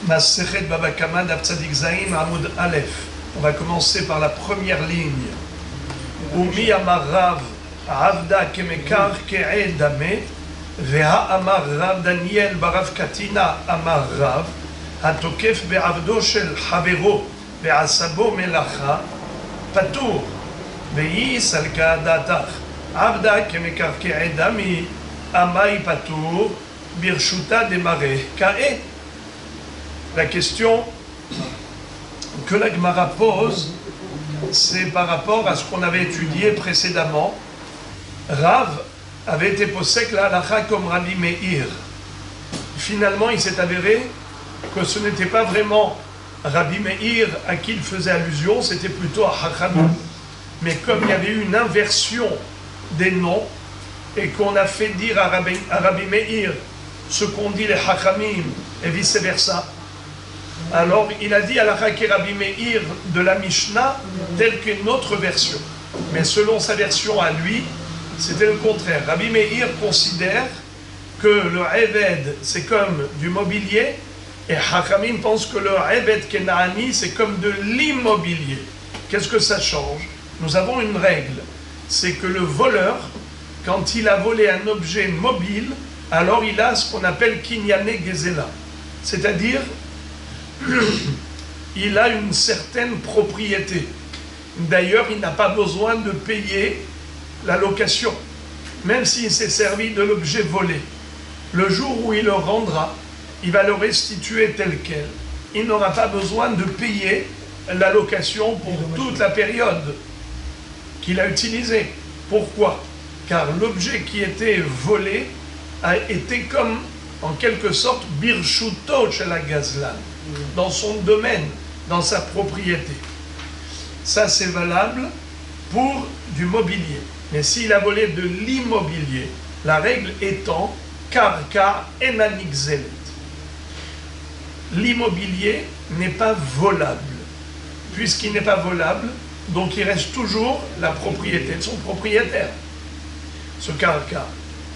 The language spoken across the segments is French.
Masechet Baba Kama Daf Tzadik Zayin Amud Aleph. On va commencer par la première ligne. Umi Amar Rav Avda Kemekar Ke'e Dame Veha Amar Rav Daniel Barav Katina Amar Rav Hatokef Be'avdo Shel Havero Be'asabo Melacha Patour Ve'is Al Ka'adatach Avda Kemekar Ke'e Dame Amai Patour Birshuta Demare Ka'e. La question que la Gemara pose, c'est par rapport à ce qu'on avait étudié précédemment. Rav avait été posek la halakha comme Rabbi Meir. Finalement, il s'est avéré que ce n'était pas vraiment Rabbi Meir à qui il faisait allusion, c'était plutôt à Chachamim. Mais comme il y avait eu une inversion des noms et qu'on a fait dire à Rabbi Meir ce qu'ont dit les Chachamim et vice-versa, alors il a dit à la Rabbi Meir de la Mishnah telle qu'une autre version. Mais selon sa version à lui, c'était le contraire. Rabbi Meir considère que le Eved c'est comme du mobilier et Hachamim pense que le Eved Kenaani c'est comme de l'immobilier. Qu'est-ce que ça change? Nous avons une règle, c'est que le voleur, quand il a volé un objet mobile, alors il a ce qu'on appelle Kinyane Gezela, c'est-à-dire il a une certaine propriété. D'ailleurs, il n'a pas besoin de payer la location, même s'il s'est servi de l'objet volé. Le jour où il le rendra, il va le restituer tel quel. Il n'aura pas besoin de payer la location pour toute la période qu'il a utilisée. Pourquoi? Car l'objet qui était volé a été comme, en quelque sorte, birshuto chez la gazlan, dans son domaine, dans sa propriété. Ça, c'est valable pour du mobilier. Mais s'il a volé de l'immobilier, la règle étant karka enanixelet. L'immobilier n'est pas volable. Puisqu'il n'est pas volable, donc il reste toujours la propriété de son propriétaire, ce karka.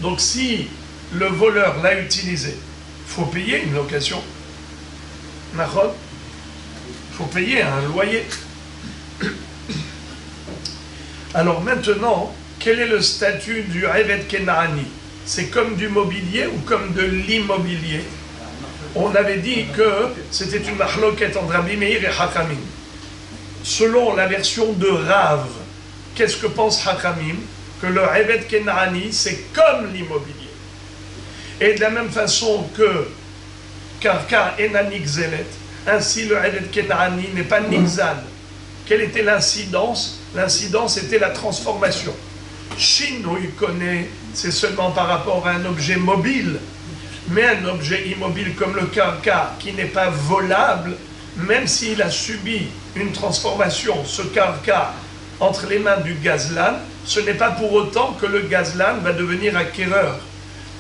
Donc si le voleur l'a utilisé, il faut payer une location. Il faut payer un loyer. Alors maintenant, quel est le statut du Eved Kenaani? C'est comme du mobilier ou comme de l'immobilier? On avait dit que c'était une mahloket entre Rabbi Meir et Hachamim. Selon la version de Rav, qu'est-ce que pense Hachamim? Que le Eved Kenaani, c'est comme l'immobilier. Et de la même façon que Karka enanixelet, ainsi le Eved Kenaani n'est pas nixal. Quelle était l'incidence? L'incidence était la transformation. Shinui connaît, c'est seulement par rapport à un objet mobile, mais un objet immobile comme le Karka qui n'est pas volable, même s'il a subi une transformation, ce Karka, entre les mains du gazlan, ce n'est pas pour autant que le gazlan va devenir acquéreur.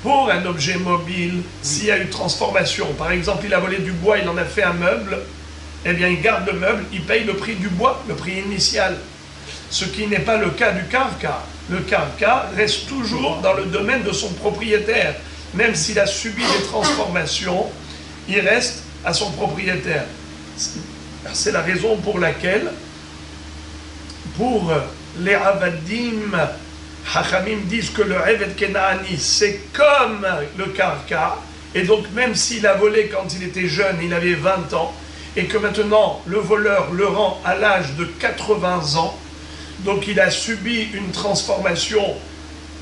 Pour un objet mobile, s'il y a eu transformation, par exemple, il a volé du bois, il en a fait un meuble, eh bien, il garde le meuble, il paye le prix du bois, le prix initial. Ce qui n'est pas le cas du karka. Le karka reste toujours dans le domaine de son propriétaire. Même s'il a subi des transformations, il reste à son propriétaire. C'est la raison pour laquelle, pour les avadim, Hachamim disent que le Eved Kenaani, c'est comme le karka, et donc même s'il a volé quand il était jeune, il avait 20 ans, et que maintenant le voleur le rend à l'âge de 80 ans, donc il a subi une transformation,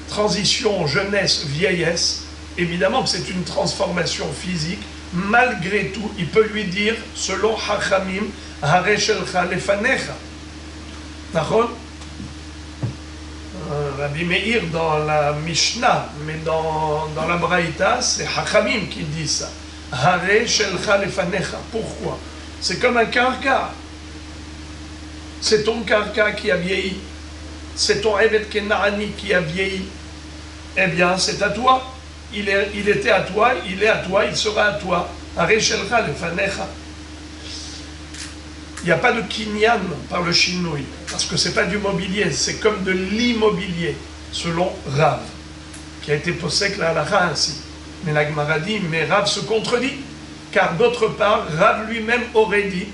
transition jeunesse-vieillesse, évidemment que c'est une transformation physique, malgré tout, il peut lui dire, selon Hachamim, Hare shelcha lefanecha. D'accord? Rabbi Meir dans la Mishnah, mais dans la Braïta, c'est Hachamim qui dit ça. Hare shelcha lefanecha. Pourquoi? C'est comme un karka. C'est ton karka qui a vieilli. C'est ton Eved Kenaani qui a vieilli. Eh bien, c'est à toi. Il était à toi, il est à toi, il sera à toi. Hare shelcha lefanecha. Il n'y a pas de kinyan par le shinui, parce que ce n'est pas du mobilier, c'est comme de l'immobilier, selon Rav, qui a été posek la halakha ainsi. Mais la Gemara dit, mais Rav se contredit. car d'autre part, Rav lui-même aurait dit,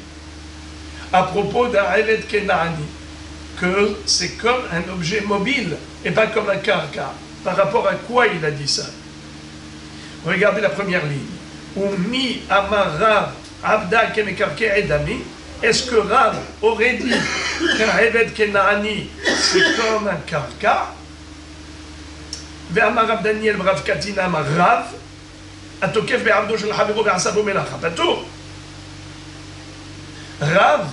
à propos d'un Eved Kenaani, que c'est comme un objet mobile et pas comme un karka. Par rapport à quoi il a dit ça? Regardez la première ligne. Umi amar Rav Avda kemekarke edami. Est-ce que Rav aurait dit qu'un Eved Kenaani c'est comme un karka? Ve'amar Rav Daniel Rav Katina amar Rav atokef be'avdo shel havero ve'asabo melacha patur. Rav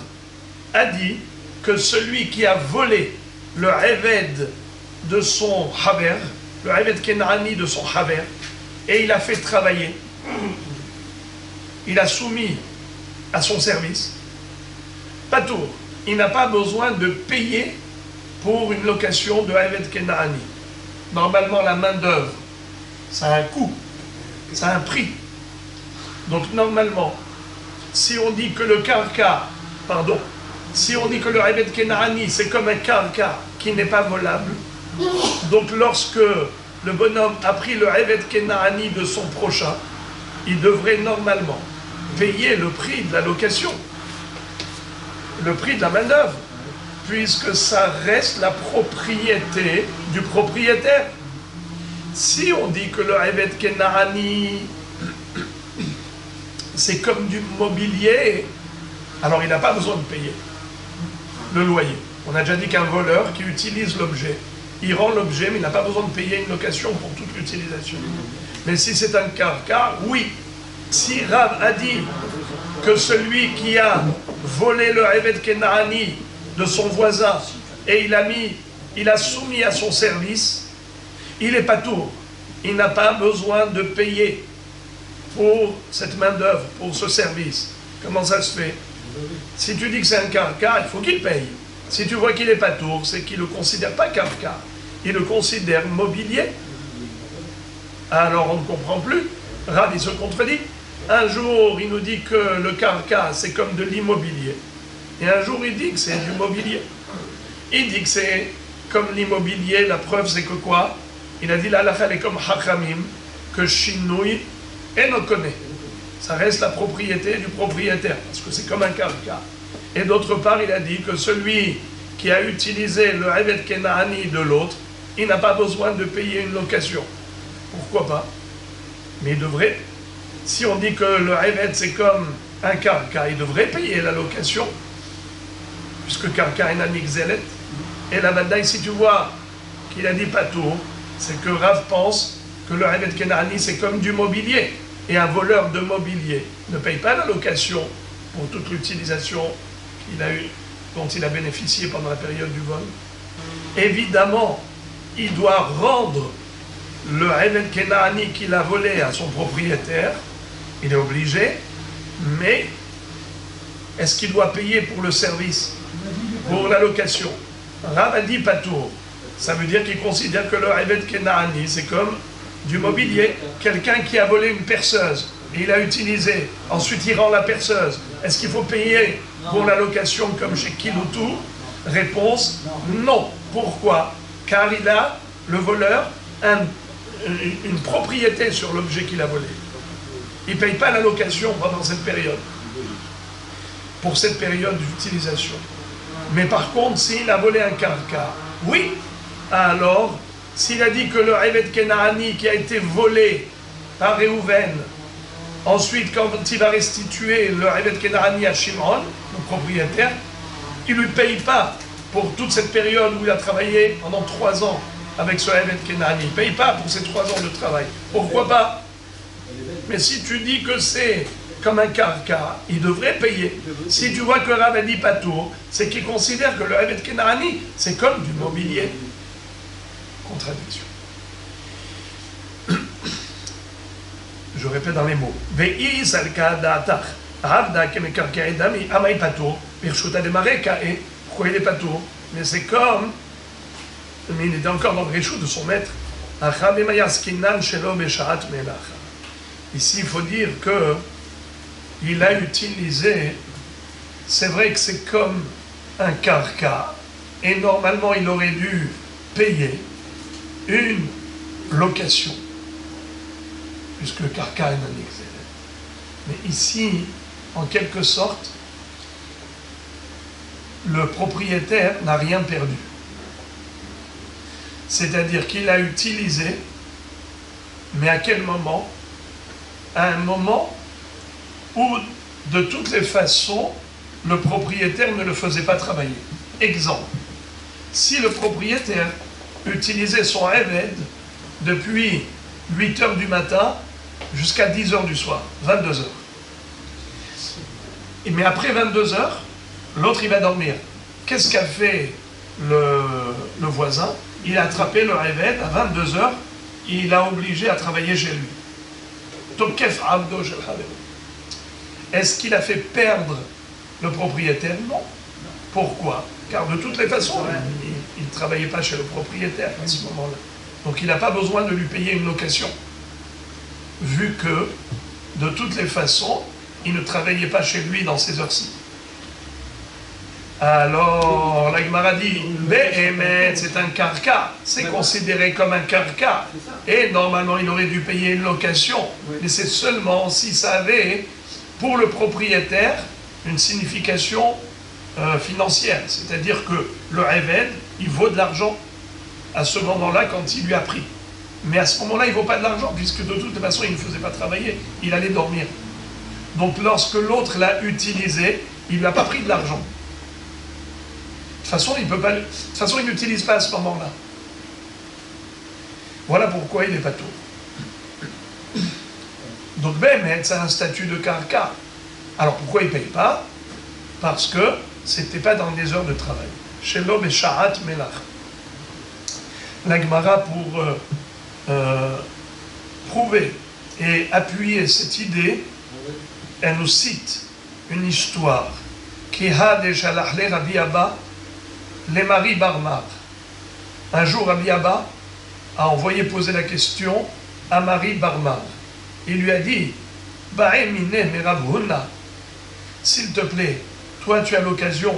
a dit que celui qui a volé le Eved de son Haver, le Eved Kenaani de son Haver, et il a fait travailler, il a soumis à son service, Patour, il n'a pas besoin de payer pour une location de Eved Kenaani. Normalement, la main-d'œuvre, ça a un coût, ça a un prix. Donc, normalement, si on dit que le karka, si on dit que le Eved Kenaani c'est comme un karka qui n'est pas volable, donc lorsque le bonhomme a pris le Eved Kenaani de son prochain, il devrait normalement payer le prix de la location, le prix de la main-d'œuvre, puisque ça reste la propriété du propriétaire. Si on dit que le Eved Kenaani c'est comme du mobilier, alors il n'a pas besoin de payer le loyer. On a déjà dit qu'un voleur qui utilise l'objet, il rend l'objet, mais il n'a pas besoin de payer une location pour toute l'utilisation. Mais si c'est un karka, oui. Si Rav a dit que celui qui a volé le Eved Kenaani de son voisin et il a soumis à son service, il est patour. Il n'a pas besoin de payer pour cette main-d'œuvre, pour ce service. Comment ça se fait? Si tu dis que c'est un karka, il faut qu'il paye. Si tu vois qu'il n'est pas tour, c'est qu'il ne le considère pas karka. Il le considère mobilier. Alors on ne comprend plus. Rav, il se contredit. Un jour, il nous dit que le karka, c'est comme de l'immobilier. Et un jour, il dit que c'est du mobilier. Il dit que c'est comme l'immobilier. La preuve, c'est que quoi? Il a dit la halakha est comme hachamim, que shinui et no connaît. Ça reste la propriété du propriétaire, parce que c'est comme un karka. Et d'autre part, il a dit que celui qui a utilisé le Eved Kenaani de l'autre, il n'a pas besoin de payer une location. Pourquoi pas? Mais il devrait. Si on dit que le Eved c'est comme un karka, il devrait payer la location, puisque karka est un nixelet. Et la badaï, si tu vois qu'il a dit pas tout, c'est que Rav pense que le Eved Kenaani c'est comme du mobilier. Et un voleur de mobilier ne paye pas la location pour toute l'utilisation qu'il a eu, dont il a bénéficié pendant la période du vol. Évidemment, il doit rendre le Eved Kenaani qu'il a volé à son propriétaire. Il est obligé, mais est-ce qu'il doit payer pour le service, pour la location? Rav a dit patour. Ça veut dire qu'il considère que le Eved Kenaani c'est comme du mobilier, quelqu'un qui a volé une perceuse et il a utilisé, ensuite il rend la perceuse. Est-ce qu'il faut payer pour la location comme chez Kiloutou? Réponse, non. Pourquoi? Car il a, le voleur, une propriété sur l'objet qu'il a volé. Il ne paye pas la location pendant cette période, pour cette période d'utilisation. Mais par contre, s'il a volé un karka, oui, alors s'il a dit que le Eved Kenaani qui a été volé par Réhouven, ensuite quand il va restituer le Eved Kenaani à Shimon, le propriétaire, il ne lui paye pas pour toute cette période où il a travaillé pendant 3 ans avec ce Eved Kenaani. Il ne paye pas pour ces 3 ans de travail. Pourquoi pas? Mais si tu dis que c'est comme un karka, il devrait payer. Si tu vois que Rav a dit pas tout, c'est qu'il considère que le Eved Kenaani, c'est comme du mobilier. Contradiction. Je répète dans les mots. Pourquoi il n'est pas tout? Mais c'est comme, mais il était encore dans le réchou de son maître. Ici, il faut dire que il a utilisé, c'est vrai que c'est comme un karka, et normalement il aurait dû payer une location, puisque le karka est un excellent. Mais ici, en quelque sorte, le propriétaire n'a rien perdu. C'est-à-dire qu'il a utilisé, mais à quel moment? À un moment où, de toutes les façons, le propriétaire ne le faisait pas travailler. Exemple, si le propriétaire utilisait son Eved depuis 8 heures du matin jusqu'à 10 heures du soir, 22 heures. Mais après 22 heures, l'autre il va dormir. Qu'est-ce qu'a fait le voisin? Il a attrapé le Eved à 22 heures, il l'a obligé à travailler chez lui. Est-ce qu'il a fait perdre le propriétaire? Non. Pourquoi? Car de toutes les façons, il ne travaillait pas chez le propriétaire à ce moment-là. Donc il n'a pas besoin de lui payer une location. Vu que, de toutes les façons, il ne travaillait pas chez lui dans ces heures-ci. Alors, la Gemara dit, Behemet, c'est un karka, c'est considéré comme un karka. Et normalement, il aurait dû payer une location. Mais c'est seulement si ça avait, pour le propriétaire, une signification financière. C'est-à-dire que le Eved, il vaut de l'argent à ce moment-là quand il lui a pris. Mais à ce moment-là, il ne vaut pas de l'argent, puisque de toute façon, il ne faisait pas travailler, il allait dormir. Donc lorsque l'autre l'a utilisé, il ne lui a pas pris de l'argent. De toute façon, il n'utilise pas à ce moment-là. Voilà pourquoi il n'est pas tout. Donc Bémet, c'est un statut de karka. Alors pourquoi il ne paye pas? Parce que ce n'était pas dans des heures de travail. Chez l'homme et Sha'at Melach. La Gemara, pour prouver et appuyer cette idée, elle nous cite une histoire qui a déjà l'ahlé Rabbi Abba, les maris Barmar. Un jour, Rabbi Abba a envoyé poser la question à Marie Barmar. Il lui a dit, Ba'emine Merav Huna, s'il te plaît, toi tu as l'occasion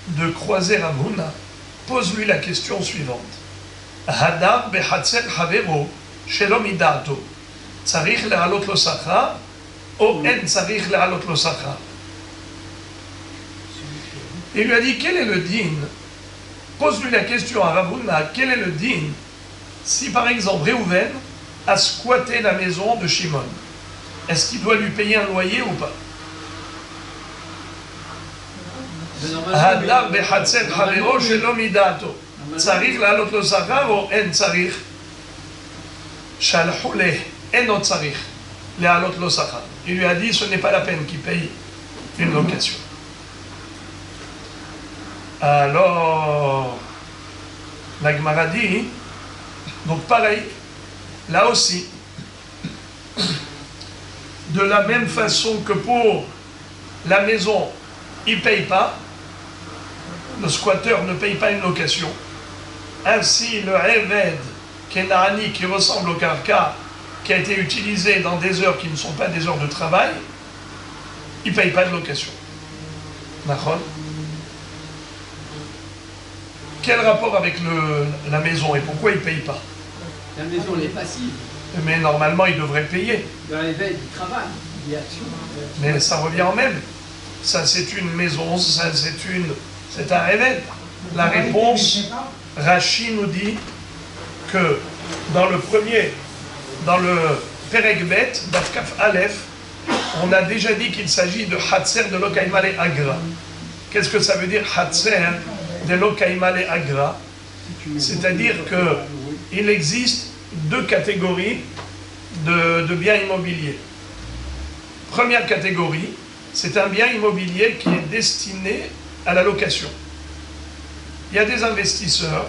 de croiser Rav Huna, pose-lui la question suivante. Hadar behatzer havero shelo midato, tzarich le'alot lo sachar, ou en tzarich le'alot lo sachar. Il lui a dit, quel est le din? Pose-lui la question à Rav Huna, quel est le din si par exemple Réhouven a squatté la maison de Shimon? Est-ce qu'il doit lui payer un loyer ou pas? Hadar behatzer havero shelo midato, tzarich le'alot lo sachar, ou en tzarich shalhu leh eno tzarich le'alot lo sachar. Il lui a dit, ce n'est pas la peine qu'il paye une location. Alors, la Gemara dit, donc pareil, là aussi, de la même façon que pour la maison, il ne paye pas, le squatteur ne paye pas une location, ainsi le Eved Kenaani qui ressemble au karka, qui a été utilisé dans des heures qui ne sont pas des heures de travail, il ne paye pas de location. D'accord? Quel rapport avec la maison et pourquoi il ne paye pas? La maison, elle est passive. Mais normalement, il devrait payer. Dans les veilles, il travaille, il y a action. Mais ça revient en même. Ça, c'est une maison, ça, c'est un Eved. La réponse, Rashi nous dit que dans le Perek Bet, d'Afkaf Aleph, on a déjà dit qu'il s'agit de Hatzer de Lokaimale Agra. Qu'est-ce que ça veut dire Hatzer de Lokaimale Agra? C'est-à-dire qu'il existe deux catégories de biens immobiliers. Première catégorie, c'est un bien immobilier qui est destiné à la location. Il y a des investisseurs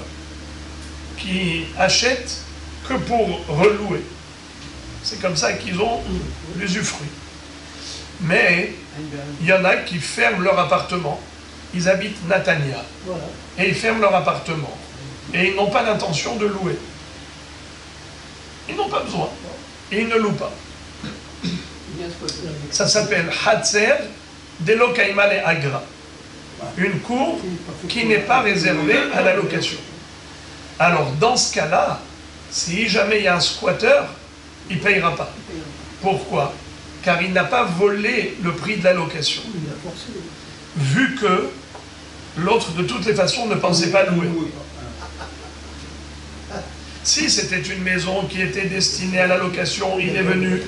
qui achètent que pour relouer. C'est comme ça qu'ils ont l'usufruit. Mais il y en a qui ferment leur appartement. Ils habitent Natania. Et ils ferment leur appartement. Et ils n'ont pas l'intention de louer. Ils n'ont pas besoin. Et ils ne louent pas. Ça s'appelle Hatzer Delo Kaimale Agra. Une cour qui n'est pas réservée à la location. Alors, dans ce cas-là, si jamais il y a un squatteur, il ne payera pas. Pourquoi? car il n'a pas volé le prix de la location. Vu que l'autre, de toutes les façons, ne pensait pas louer. Si c'était une maison qui était destinée à la location, il est venu.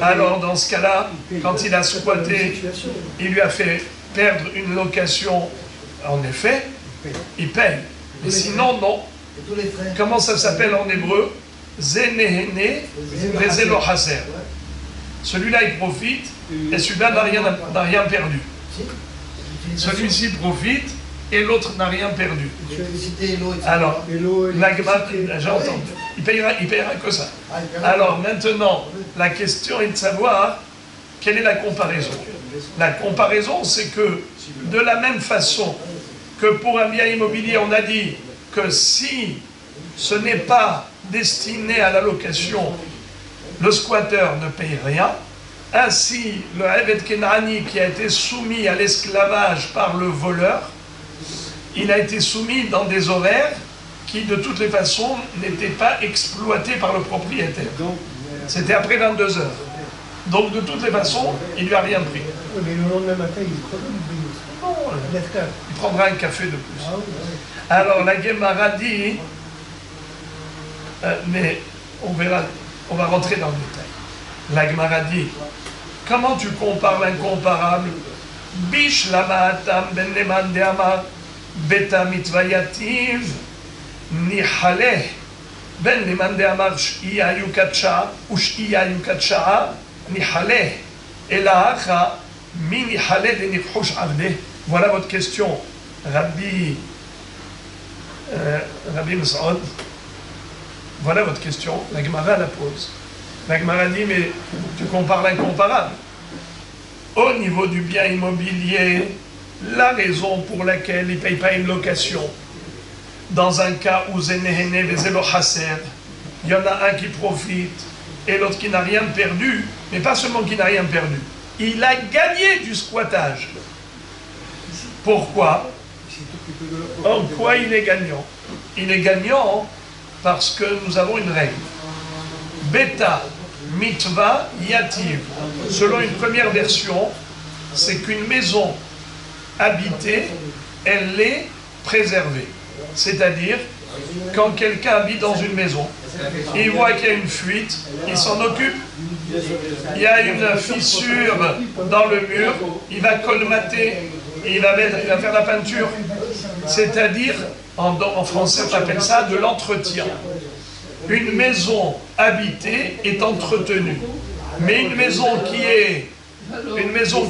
Alors, dans ce cas-là, quand il a squatté, il lui a fait perdre une location. En effet, il paye. Mais sinon, non. Comment ça s'appelle en hébreu? Zenehene Vezelo Haser. Celui-là, il profite, et celui-là n'a rien perdu. Celui-ci profite, et l'autre n'a rien perdu. Alors, l'agma, j'ai entendu, il payera que ça. Alors maintenant, la question est de savoir quelle est la comparaison. La comparaison, c'est que de la même façon que pour un bien immobilier, on a dit que si ce n'est pas destiné à la location, le squatteur ne paye rien. Ainsi, le Eved Kenani qui a été soumis à l'esclavage par le voleur, il a été soumis dans des horaires qui, de toutes les façons, n'étaient pas exploités par le propriétaire. C'était après 22 heures. Donc, de toutes les façons, il ne lui a rien pris. Mais le lendemain matin, il prendra un café de plus. Alors, la Gemara dit, mais on verra, on va rentrer dans le détail. La Gemara dit, comment tu compares l'incomparable? Bish lamaatam ben leman de amar beta mitvayativ nihaleh ben leman de amar sh'iya yukatsha ou sh'iya yukatsha nihaleh elacha mi nihaleh de nifhush avde. Voilà votre question, Rabbi Masoud. Voilà votre question. La Gemara la pose. La Gemara dit, mais tu compares l'incomparable. Au niveau du bien immobilier, la raison pour laquelle il ne paye pas une location, dans un cas où Zenehene Vezelo Haser, il y en a un qui profite et l'autre qui n'a rien perdu, mais pas seulement qui n'a rien perdu, il a gagné du squattage. Pourquoi? En quoi il est gagnant? Il est gagnant parce que nous avons une règle. Beta mitva yativ. Selon une première version, c'est qu'une maison habitée, elle est préservée. C'est-à-dire, quand quelqu'un habite dans une maison, il voit qu'il y a une fuite, il s'en occupe. Il y a une fissure dans le mur, il va colmater, et il va faire la peinture. C'est-à-dire, en français on appelle ça de l'entretien. Une maison habitée est entretenue. Mais une maison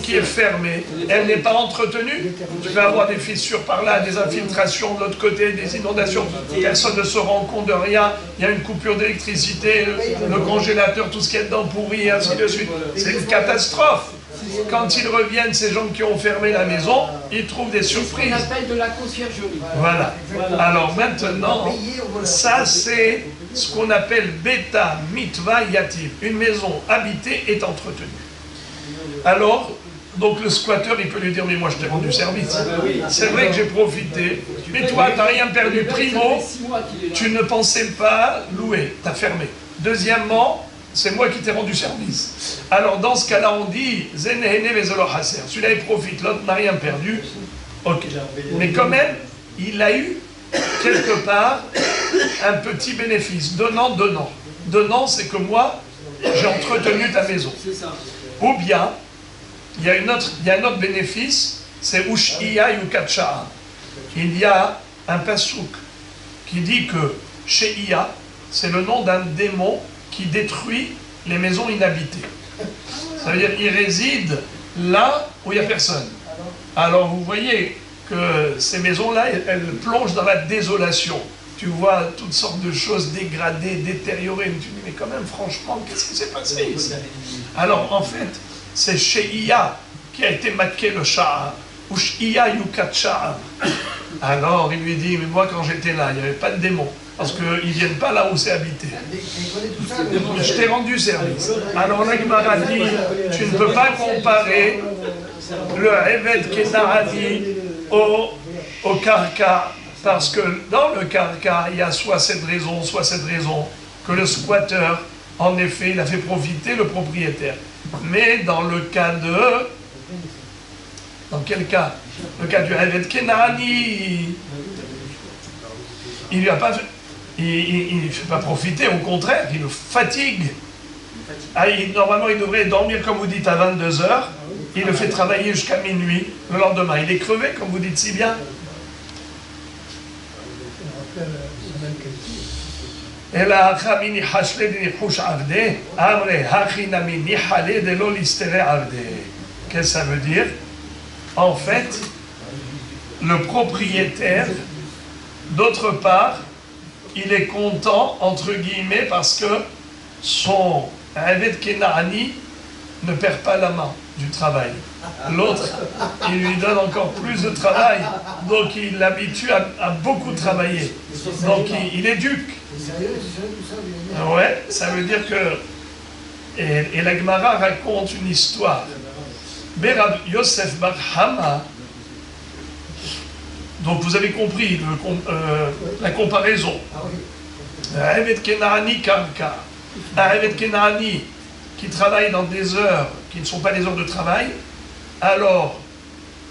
qui est fermée, elle n'est pas entretenue. Tu vas avoir des fissures par là, des infiltrations de l'autre côté, des inondations. Personne ne se rend compte de rien. Il y a une coupure d'électricité, le congélateur, tout ce qu'il y a dedans pourri, et ainsi de suite. C'est une catastrophe. Quand ils reviennent, ces gens qui ont fermé la maison, ils trouvent des surprises. C'est ce qu'on appelle de la conciergerie. Voilà. Alors maintenant, ça c'est ce qu'on appelle beta mitva yativ. Une maison habitée est entretenue. Alors, donc le squatteur, il peut lui dire, mais moi je t'ai rendu service. C'est vrai que j'ai profité, mais toi, tu n'as rien perdu. Primo, tu ne pensais pas louer, tu as fermé. Deuxièmement, c'est moi qui t'ai rendu service. Alors dans ce cas-là, on dit, Zenehene Vezelo Haser. Celui-là, il profite, l'autre n'a rien perdu. Ok. Mais quand même, il a eu, quelque part, un petit bénéfice. Donnant, donnant. Donnant, c'est que moi, j'ai entretenu ta maison. Ou bien, il y a un autre bénéfice, c'est Ush'iya Yukatsha. Il y a un pasouk qui dit que She'iya, c'est le nom d'un démon qui détruit les maisons inhabitées. Ça veut dire qu'il réside là où il n'y a personne. Alors vous voyez que ces maisons-là, elles plongent dans la désolation. Tu vois toutes sortes de choses dégradées, détériorées. Tu dis, mais quand même, franchement, qu'est-ce qui s'est passé ici? Alors en fait, c'est She'iya qui a été marqué le Sha'a, ou She'iya Yukat Sha'a. Alors il lui dit, mais moi quand j'étais là, il n'y avait pas de démon. Parce qu'ils ne viennent pas là où c'est habité. Je t'ai rendu service. Alors la Gemara dit, tu ne peux pas comparer le Eved Kenani au Karka, parce que dans le Karka, il y a soit cette raison, que le squatteur, en effet, il a fait profiter le propriétaire. Mais dans le cas de... Dans quel cas? Le cas du Eved Kenani. Il lui a pas... Il ne fait pas profiter, au contraire, il le fatigue. Ah, normalement, il devrait dormir, comme vous dites, à 22 heures. Il le fait travailler jusqu'à minuit. Le lendemain, il est crevé, comme vous dites si bien. Qu'est-ce que ça veut dire? En fait, le propriétaire, d'autre part, il est content, entre guillemets, parce que son Eved Kenani ne perd pas la main du travail. L'autre, il lui donne encore plus de travail, donc il l'habitue à beaucoup travailler. Donc il éduque. Ouais, ça veut dire que... Et la Gemara raconte une histoire. Berab Yosef Bar Hama. Donc vous avez compris la comparaison. Eved Kenani Karka. Un Eved Kenani qui travaille dans des heures qui ne sont pas des heures de travail, alors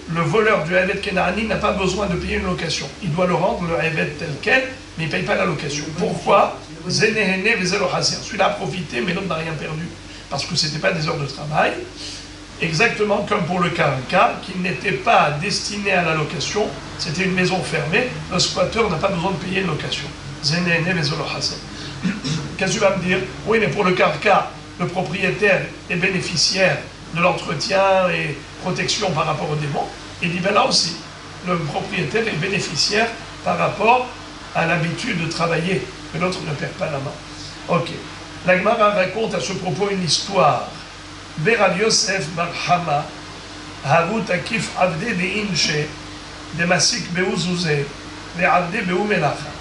le voleur du Eved Kenani n'a pas besoin de payer une location. Il doit le rendre, le Eved tel quel, mais il ne paye pas la location. Pourquoi? Celui-là a profité, mais l'autre n'a rien perdu. Parce que ce n'était pas des heures de travail. Exactement comme pour le Karka, qui n'était pas destiné à la location, c'était une maison fermée, le squatteur n'a pas besoin de payer une location. Qu'est-ce que tu vas me dire? Oui, mais pour le Karka, le propriétaire est bénéficiaire de l'entretien et protection par rapport aux démons. Il dit, ben là aussi, le propriétaire est bénéficiaire par rapport à l'habitude de travailler, que l'autre ne perd pas la main. Ok. La Gemara raconte à ce propos une histoire. Berab Yosef Bar Hama, Havut Akif Avde de Inche, de Masik Beuzouze, de Avde Beu Melacha.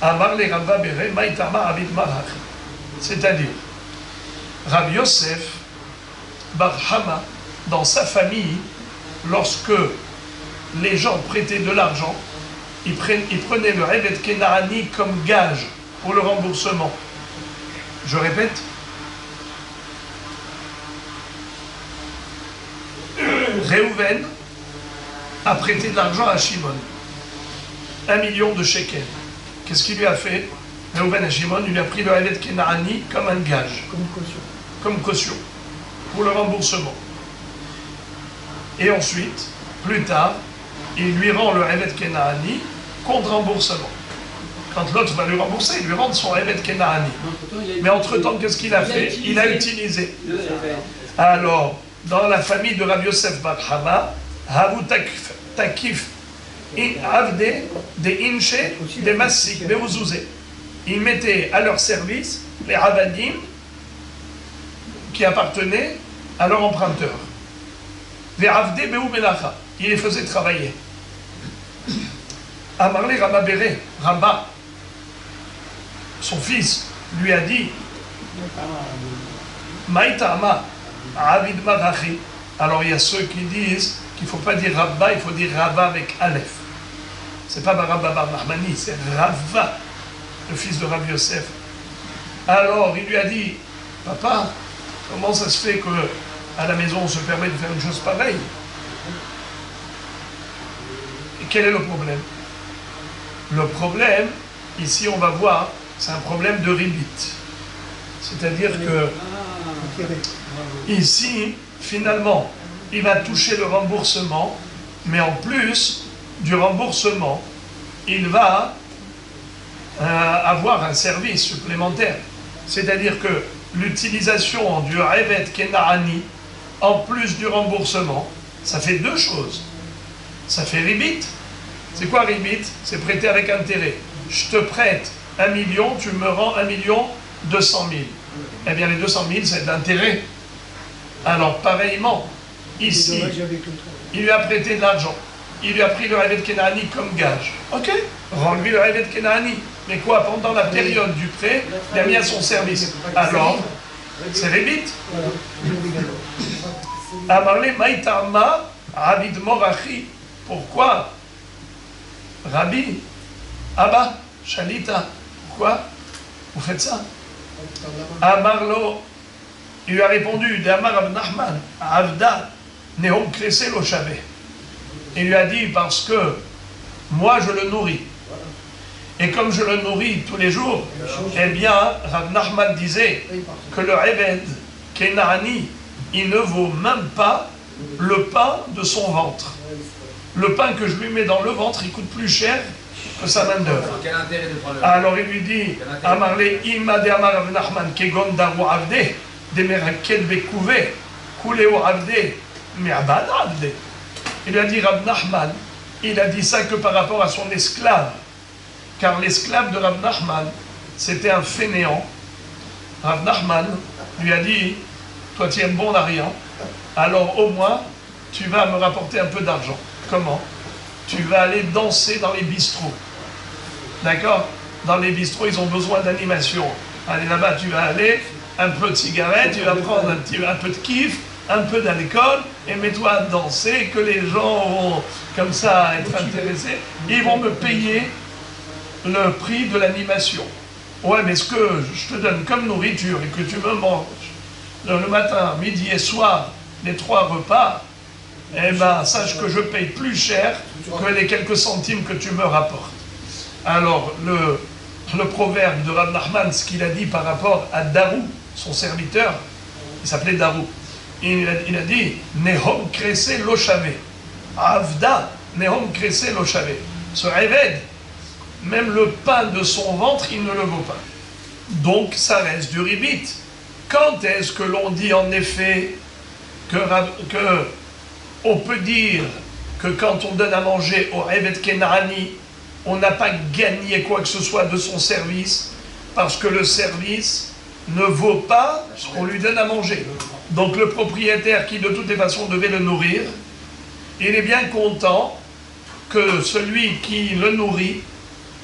Amar le Rabba Bere, Maïtama Abid Marachi. C'est-à-dire, Rabbi Yosef Bar Hama, dans sa famille, lorsque les gens prêtaient de l'argent, ils prenaient le Eved Kenani comme gage pour le remboursement. Je répète, Réhouven a prêté de l'argent à Shimon, 1 million de shekels. Qu'est-ce qu'il lui a fait? Réhouven à Shimon, il lui a pris le Eved Kenani comme un gage, comme caution, pour le remboursement. Et ensuite, plus tard, il lui rend le Eved Kenani contre remboursement. Quand l'autre va lui rembourser, il lui rend son Eved Kenani. Mais entre-temps, qu'est-ce qu'il a fait? Il a utilisé. Alors, dans la famille de Rabbi Yosef Bar Hama, Havu Takif Avde de Inche de Masik Beuzouze. Ils mettaient à leur service les Avadim qui appartenaient à leur emprunteur. Les Avde Beu Melacha. Il les faisait travailler. Amarle Rabba Bere, Rabba, son fils, lui a dit Maïtama, Avid Marachi. Alors il y a ceux qui disent qu'il ne faut pas dire Rabba, il faut dire Rava avec Aleph. C'est pas Rabba Bar Mahmani, c'est Rava, le fils de Rabbi Yosef. Alors il lui a dit Papa, comment ça se fait qu'à la maison on se permet de faire une chose pareille? Et quel est le problème? Le problème, ici on va voir, c'est un problème de ribit. C'est-à-dire que ici, finalement, il va toucher le remboursement, mais en plus du remboursement, il va avoir un service supplémentaire. C'est-à-dire que l'utilisation du Eved Kenani, en plus du remboursement, ça fait deux choses. Ça fait ribit. C'est quoi ribit? C'est prêter avec intérêt. Je te prête 1 million, tu me rends 1 200 000. Eh bien, les 200 000, c'est de l'intérêt. Alors, pareillement, ici, il lui a prêté de l'argent. Il lui a pris le Eved Kenani comme gage. Ok, rends-lui le Eved Kenani. Mais quoi, pendant la période du prêt, il a mis à son service. Alors, c'est ribit. Amarle Maïtama, Avid Morachi. Pourquoi? Rabbi, Abba, Shalita, pourquoi vous faites ça? Amarlo, Il lui a répondu, D'Amar Rav Nachman, Avda, Nehom Krese lo Shave. Il lui a dit, parce que moi je le nourris. Et comme je le nourris tous les jours, eh bien, Rav Nachman disait que le Eved, Kenani, il ne vaut même pas le pain de son ventre. Le pain que je lui mets dans le ventre, il coûte plus cher que sa main d'œuvre. Quel intérêt de prendre le... Alors il lui dit, Amarle, Ima de Amar Rav Nachman, Kegon Daru Avde, de Meraket Bekouve, Kuleo Avde, Me'abad Avde. Il a dit, Rav Nachman, il a dit ça que par rapport à son esclave. Car l'esclave de Rav Nachman, c'était un fainéant. Rav Nachman lui a dit, toi tu es bon à rien, alors au moins tu vas me rapporter un peu d'argent. Comment? Tu vas aller danser dans les bistrots. D'accord? Dans les bistrots, ils ont besoin d'animation. Allez là-bas, tu vas aller, un peu de cigarette, tu vas prendre un peu de kiff, un peu d'alcool, et mets-toi à danser, que les gens vont comme ça être intéressés. Ils vont me payer le prix de l'animation. Ouais, mais ce que je te donne comme nourriture et que tu me manges le matin, midi et soir, les 3 repas, eh ben, sache que je paye plus cher que les quelques centimes que tu me rapportes. Alors, le proverbe de Rav Nachman, ce qu'il a dit par rapport à Darou, son serviteur, il s'appelait Darou, il a dit Nehom Krese lo Shave. Avda, Nehom Krese lo Shave. Ce Eved, même le pain de son ventre, il ne le vaut pas. Donc, ça reste du ribit. Quand est-ce que l'on dit en effet que on peut dire que quand on donne à manger au Eved Kenani, on n'a pas gagné quoi que ce soit de son service, parce que le service ne vaut pas ce qu'on lui donne à manger. Donc le propriétaire qui de toutes les façons devait le nourrir, il est bien content que celui qui le nourrit,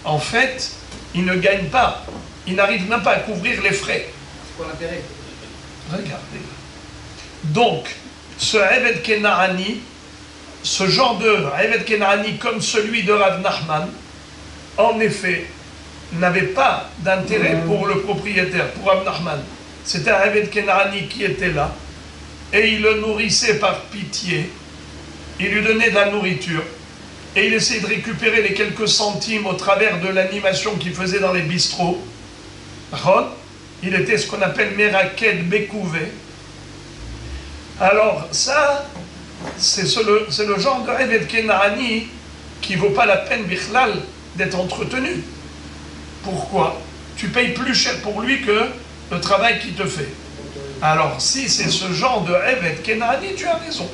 en fait, il ne gagne pas, il n'arrive même pas à couvrir les frais. C'est quoi l'intérêt? Regardez. Donc, ce Eved Kenani, ce genre de Eved Kenani comme celui de Rav Nachman, en effet, n'avait pas d'intérêt pour le propriétaire, pour Rav Nachman. C'était un Eved Kenani qui était là, et il le nourrissait par pitié, il lui donnait de la nourriture, et il essayait de récupérer les quelques centimes au travers de l'animation qu'il faisait dans les bistrots. Il était ce qu'on appelle Meraket Bekouvé. Alors ça, c'est le genre de Eved Kenani qui ne vaut pas la peine, Bichlal, d'être entretenu. Pourquoi? Tu payes plus cher pour lui que le travail qu'il te fait. Alors si c'est ce genre de Eved Kenani, tu as raison.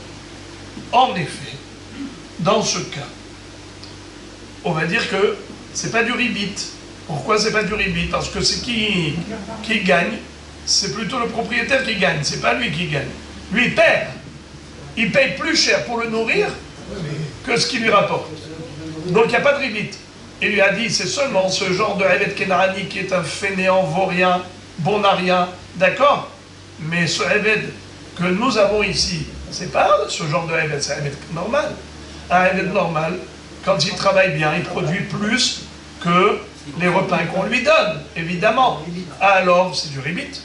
En effet, dans ce cas, on va dire que c'est pas du ribit. Pourquoi c'est pas du ribit? Parce que c'est qui gagne, c'est plutôt le propriétaire qui gagne, c'est pas lui qui gagne. Lui, il perd. Il paye plus cher pour le nourrir que ce qu'il lui rapporte. Donc il n'y a pas de ribit. Il lui a dit, c'est seulement ce genre de Eved Kenani qui est un fainéant, vaurien, bon à rien, d'accord? Mais ce Eved que nous avons ici, c'est pas ce genre de Eved, c'est un Eved normal. Un Eved normal, quand il travaille bien, il produit plus que les repas qu'on lui donne, évidemment. Alors, c'est du ribit.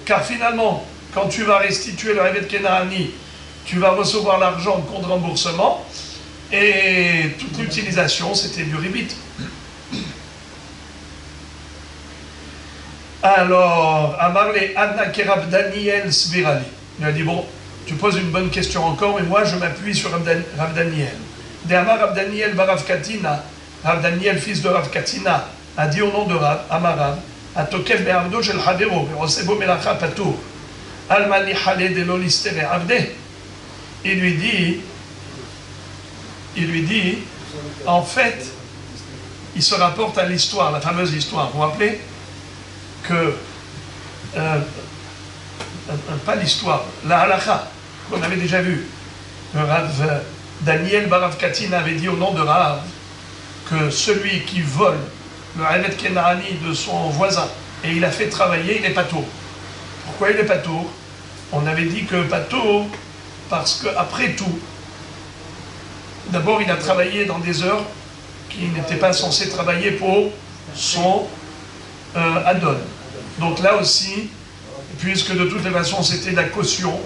Car finalement, quand tu vas restituer le Eved Kenani, tu vas recevoir l'argent contre remboursement, et toute l'utilisation, c'était du ribit. Alors, Amarle Anna Kerab Daniel Svirali. Il a dit, bon, tu poses une bonne question encore, mais moi je m'appuie sur Rav Daniel. De Amar Rav Daniel Barav Katina, Rav Daniel, fils de Rav Katina, a dit au nom de Rav, Amarav, Atokev be'avdo shel havero, ve'osebo melacha patour, almani hale de lo listere avde. Il lui dit, en fait, il se rapporte à l'histoire, la fameuse histoire, vous vous rappelez que, pas l'histoire, la halakha, qu'on avait déjà vu, que Rav Daniel Barav Katina avait dit au nom de Rav, que celui qui vole le Eved Kenani de son voisin, et il a fait travailler, il est patour. Pourquoi il est patour? On avait dit que patour, parce qu'après tout, d'abord il a travaillé dans des heures qui n'étaient pas censées travailler pour son Adon. Donc là aussi, puisque de toutes les façons c'était la caution,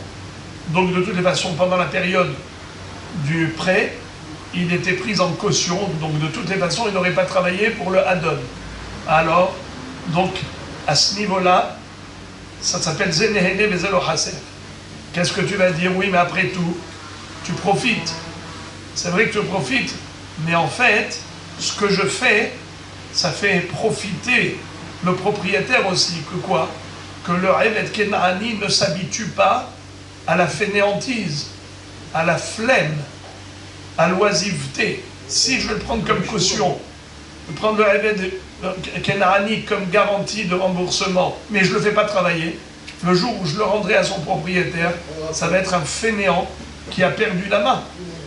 donc de toutes les façons pendant la période du prêt, il était pris en caution, donc de toutes les façons il n'aurait pas travaillé pour le Hadon. Alors, donc à ce niveau-là, ça s'appelle Zenehene Bezelo Haser. Qu'est-ce que tu vas dire? Oui, mais après tout, tu profites. C'est vrai que tu profites, mais en fait, ce que je fais, ça fait profiter le propriétaire aussi. Que quoi? Que le Eved Kenaani ne s'habitue pas à la fainéantise, à la flemme, à l'oisiveté. Si je vais le prendre comme caution, je vais prendre le Eved Kenaani comme garantie de remboursement, mais je ne le fais pas travailler, le jour où je le rendrai à son propriétaire, ça va être un fainéant qui a perdu la main.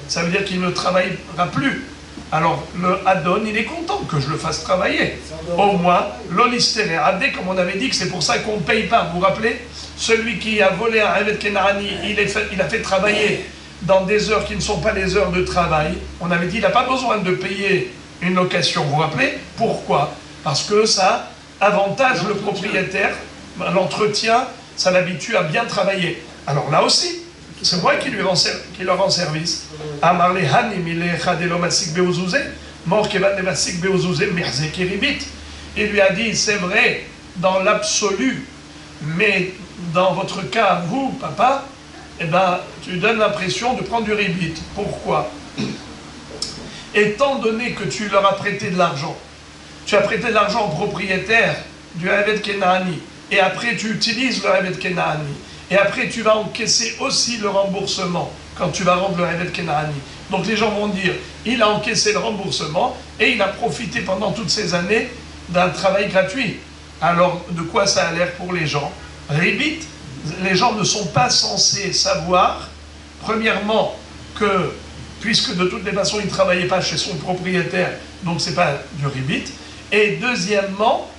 Ça veut dire qu'il ne travaillera plus. Alors le Hadon, il est content que je le fasse travailler. Au moins, l'olistéré Adé, comme on avait dit, que c'est pour ça qu'on ne paye pas. Vous vous rappelez? Celui qui a volé un Eved Kenaani, il a fait travailler dans des heures qui ne sont pas les heures de travail. On avait dit qu'il n'a pas besoin de payer une location. Vous vous rappelez? Pourquoi? Parce que ça avantage le propriétaire, l'entretien, ça l'habitue à bien travailler. Alors là aussi, c'est moi qui leur rend service. Il lui a dit, c'est vrai dans l'absolu, mais dans votre cas, vous, papa, eh ben, tu donnes l'impression de prendre du ribit. Pourquoi? Étant donné que tu leur as prêté de l'argent, tu as prêté de l'argent au propriétaire du Eved Kenaani, et après tu utilises le Eved Kenaani, et après tu vas encaisser aussi le remboursement quand tu vas rendre le Eved Kenaani. Donc les gens vont dire, il a encaissé le remboursement et il a profité pendant toutes ces années d'un travail gratuit. Alors de quoi ça a l'air pour les gens? Ribit, les gens ne sont pas censés savoir, premièrement, que puisque de toutes les façons il ne travaillait pas chez son propriétaire, donc ce n'est pas du ribit, et deuxièmement,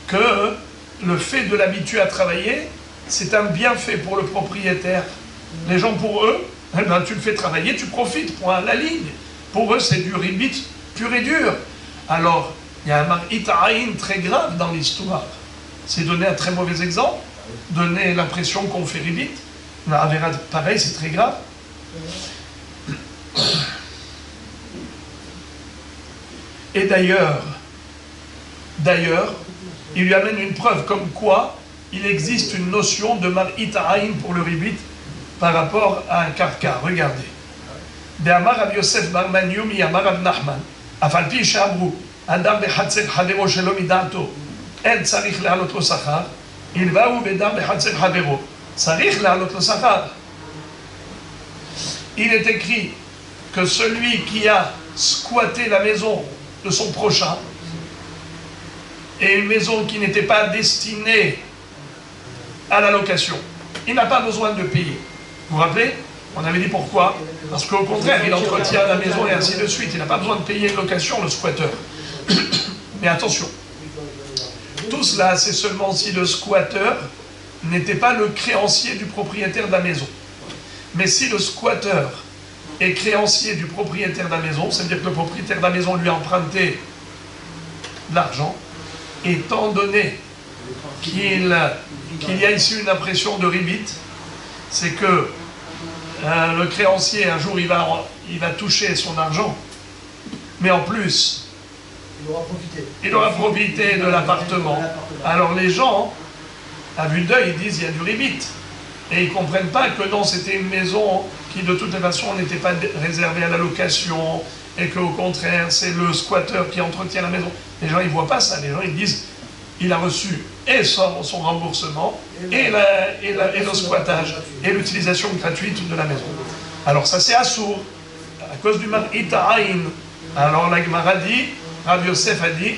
que le fait de l'habituer à travailler, c'est un bienfait pour le propriétaire. Les gens, pour eux, eh ben, tu le fais travailler, tu profites, point, la ligne. Pour eux, c'est du ribit pur et dur. Alors, il y a un mar'it aïn très grave dans l'histoire. C'est donner un très mauvais exemple, donner l'impression qu'on fait ribit. La Avera, pareil, c'est très grave. Et d'ailleurs, il lui amène une preuve comme quoi il existe une notion de mar'it aïn pour le ribit par rapport à un karka. Regardez. De Amar Rav Yosef bar Manyumi Amar Rav Nachman, Afalpi Shabru, Adam bechatzet Havero shelo midato, En tzarich le'alot lo sachar, il va ou bedam bechatzet Havero, tzarich le'alot lo sachar. Il est écrit que celui qui a squatté la maison de son prochain, et une maison qui n'était pas destinée à la location, il n'a pas besoin de payer. Vous vous rappelez? On avait dit pourquoi? Parce qu'au contraire, il entretient la maison et ainsi de suite. Il n'a pas besoin de payer une location, le squatteur. Mais attention, tout cela, c'est seulement si le squatteur n'était pas le créancier du propriétaire de la maison. Mais si le squatteur est créancier du propriétaire de la maison, ça veut dire que le propriétaire de la maison lui a emprunté de l'argent, étant donné qu'il y a ici une impression de ribit, c'est que le créancier, un jour, il va toucher son argent, mais en plus, il aura profité de l'appartement. Alors les gens, à vue d'œil, ils disent il y a du ribit. Et ils ne comprennent pas que non, c'était une maison qui de toutes les façons n'était pas réservée à la location, et qu'au contraire, c'est le squatteur qui entretient la maison. Les gens, ils ne voient pas ça. Les gens, ils disent il a reçu et son remboursement, et le squattage, et l'utilisation gratuite de la maison. Alors ça c'est assourd, à cause du mar'it aïn. Alors la Gemara dit, Rav Yosef a dit,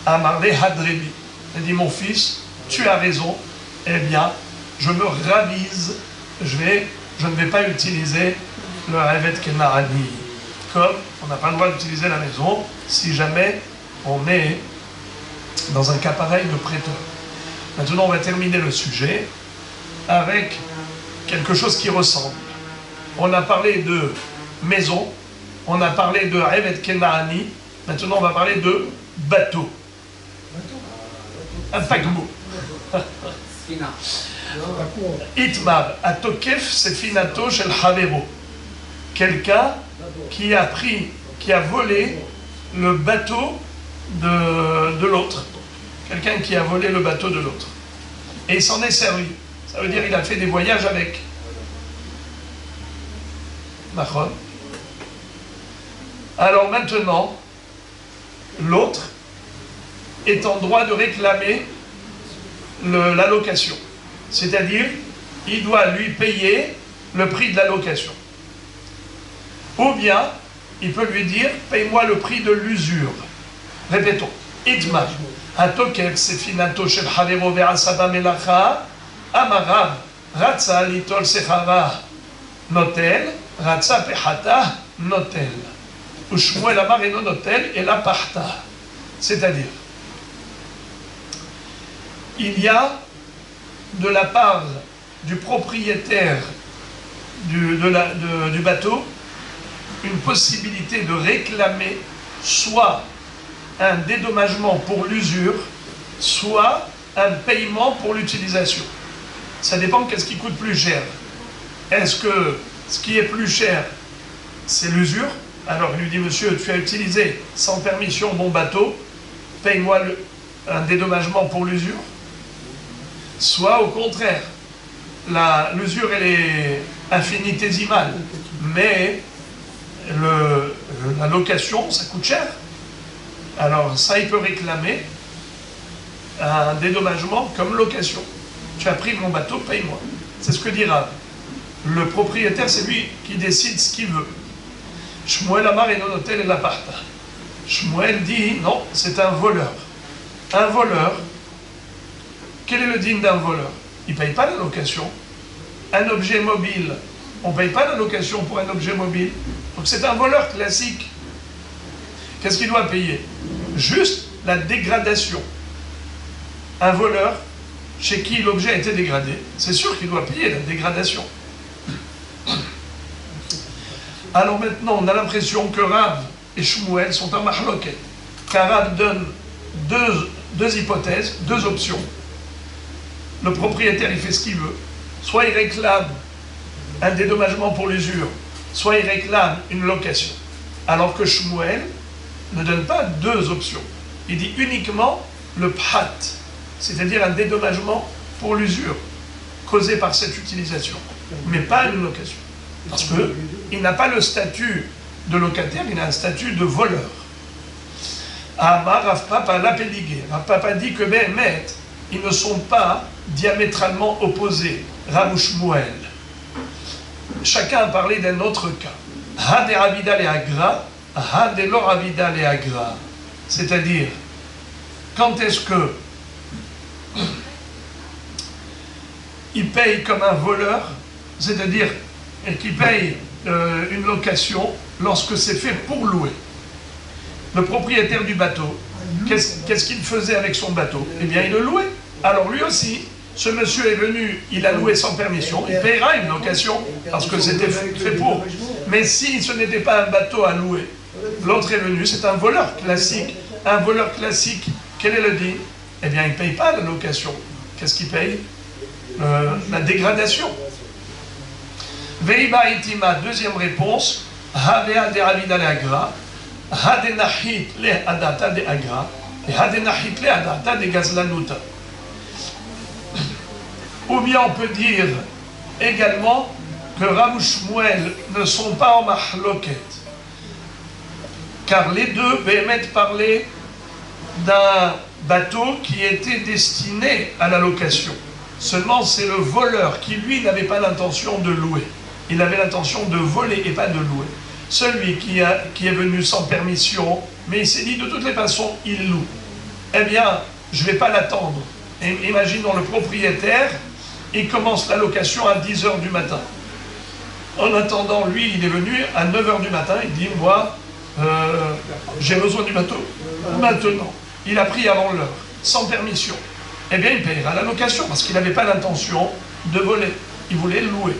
Amarle Hadrebi. Il a dit, mon fils, tu as raison, eh bien, je me ravise, je ne vais pas utiliser le Eved Kenaani. Comme on n'a pas le droit d'utiliser la maison, si jamais on est dans un cas pareil de prêteur. Maintenant, on va terminer le sujet avec quelque chose qui ressemble. On a parlé de maison, on a parlé de Eved Kenaani, maintenant on va parler de bateau. Un paquebot. Sfina. Itmar, Atokef, c'est finato shel Havero. Quelqu'un qui a volé le bateau de l'autre. Quelqu'un qui a volé le bateau de l'autre. Et il s'en est servi. Ça veut dire qu'il a fait des voyages avec. D'accord. Alors maintenant, l'autre est en droit de réclamer la location. C'est-à-dire, il doit lui payer le prix de la location. Ou bien, il peut lui dire, paye-moi le prix de l'usure. Répétons. Itmar. Atokef sefinato shel havero ve'asaba melacha. Amarav. Ratza litol sechara. Notel. Ratza pechata. Notel. Ushmuel amar eno notel et la parta. C'est-à-dire, il y a de la part du propriétaire du bateau une possibilité de réclamer soit un dédommagement pour l'usure, soit un paiement pour l'utilisation. Ça dépend qu'est-ce qui coûte plus cher. Est-ce que ce qui est plus cher, c'est l'usure? Alors il lui dit, monsieur, tu as utilisé sans permission mon bateau, paye-moi un dédommagement pour l'usure. Soit au contraire, l'usure elle est infinitésimale, mais la location ça coûte cher. Alors ça il peut réclamer un dédommagement comme location. Tu as pris mon bateau, paye-moi. C'est ce que dit Rav. Le propriétaire c'est lui qui décide ce qu'il veut. Shmuel amar eno notel et la parta. Shmuel dit non, c'est un voleur. Un voleur. Quel est le digne d'un voleur? Il ne paye pas la location. Un objet mobile, on ne paye pas la location pour un objet mobile. Donc c'est un voleur classique. Qu'est-ce qu'il doit payer? Juste la dégradation. Un voleur chez qui l'objet a été dégradé, c'est sûr qu'il doit payer la dégradation. Alors maintenant, on a l'impression que Rav et Shmuel sont en mahloket. Car Rav donne deux hypothèses, deux options. Le propriétaire, il fait ce qu'il veut. Soit il réclame un dédommagement pour l'usure, soit il réclame une location. Alors que Shmuel ne donne pas deux options. Il dit uniquement le phat, c'est-à-dire un dédommagement pour l'usure causée par cette utilisation, mais pas une location. Parce qu'il n'a pas le statut de locataire, il a un statut de voleur. Amar Rav Papa l'a pédigué. Rav Papa dit que Béhémet, ils ne sont pas diamétralement opposés, Rav ou Shmuel. Chacun a parlé d'un autre cas. Ha de Ravida le Agra, ha de lo Ravida le Agra. C'est-à-dire, quand est-ce que il paye comme un voleur, c'est-à-dire qu'il paye une location lorsque c'est fait pour louer. Le propriétaire du bateau, qu'est-ce qu'il faisait avec son bateau? Eh bien, il le louait. Alors lui aussi, ce monsieur est venu, il a loué sans permission, il paiera une location, parce que c'était fait pour. Mais si ce n'était pas un bateau à louer, l'autre est venu, c'est un voleur classique. Un voleur classique, quel est le dit? Eh bien, il ne paye pas la location. Qu'est-ce qu'il paye? La dégradation. Veiba itima, deuxième réponse, Havea de Ravida le Agra, Hadenachit le Adata de Agra, et Hadenachit le Adata de Gazlanuta. Ou bien on peut dire également que Rav ou Shmuel ne sont pas en mahloket. Car les deux, Béhémet parlaient d'un bateau qui était destiné à la location. Seulement c'est le voleur qui lui n'avait pas l'intention de louer. Il avait l'intention de voler et pas de louer. Celui qui est venu sans permission, mais il s'est dit de toutes les façons, il loue. Eh bien, je ne vais pas l'attendre. Imaginons le propriétaire, il commence la location à 10h du matin. En attendant, lui, il est venu à 9h du matin, il dit, moi, j'ai besoin du bateau. Maintenant, il a pris avant l'heure, sans permission. Eh bien, il payera la location, parce qu'il n'avait pas l'intention de voler. Il voulait le louer.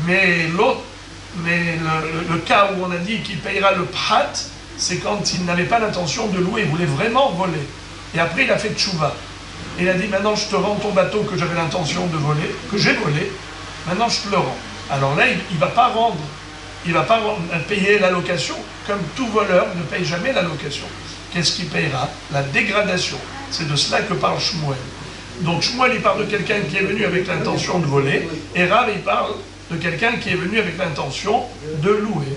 Mais le cas où on a dit qu'il payera le prat, c'est quand il n'avait pas l'intention de louer, il voulait vraiment voler. Et après, il a fait tchouva. Et il a dit, maintenant je te rends ton bateau que j'avais l'intention de voler, que j'ai volé, maintenant je te le rends. Alors là, il ne va pas rendre, payer la location, comme tout voleur ne paye jamais la location. Qu'est-ce qu'il payera? La dégradation. C'est de cela que parle Shmuel. Donc Shmuel, il parle de quelqu'un qui est venu avec l'intention de voler, et Rav, il parle de quelqu'un qui est venu avec l'intention de louer.